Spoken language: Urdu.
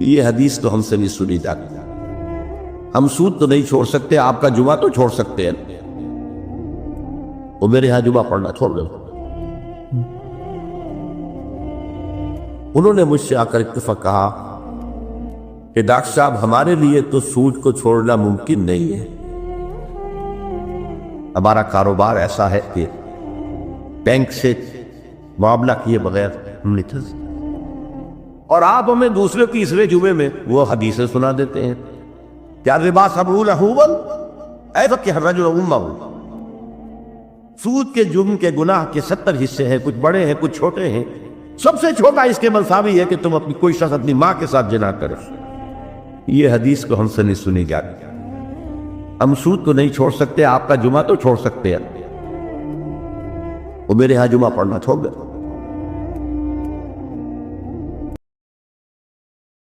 یہ حدیث تو ہم سے بھی سنی جاتی ہے۔ ہم سود تو نہیں چھوڑ سکتے، آپ کا جمعہ تو چھوڑ سکتے ہیں، وہ میرے ہاں جمعہ پڑھنا چھوڑ دو۔ انہوں نے مجھ سے آ کر اتفاق کہا کہ ڈاکٹر صاحب ہمارے لیے تو سود کو چھوڑنا ممکن نہیں ہے، ہمارا کاروبار ایسا ہے کہ بینک سے معاملہ کیے بغیر ہم نہیں چل سکتے، اور آپ ہمیں دوسرے تیسرے جمعے میں وہ حدیثیں سنا دیتے ہیں، کیا ربا سبعون حوبا ایفک الرجل امہ۔ سود کے جرم کے گناہ کے 70 حصے ہیں، کچھ بڑے ہیں کچھ چھوٹے ہیں، سب سے چھوٹا اس کے مساوی ہے کہ تم اپنی کوئی شخص اپنی ماں کے ساتھ جنا کرے۔ یہ حدیث کو ہم سے نہیں سنی جاتی۔ ہم سود کو نہیں چھوڑ سکتے، آپ کا جمعہ تو چھوڑ سکتے ہیں، وہ میرے ہاں جمعہ پڑھنا چھوڑ دے۔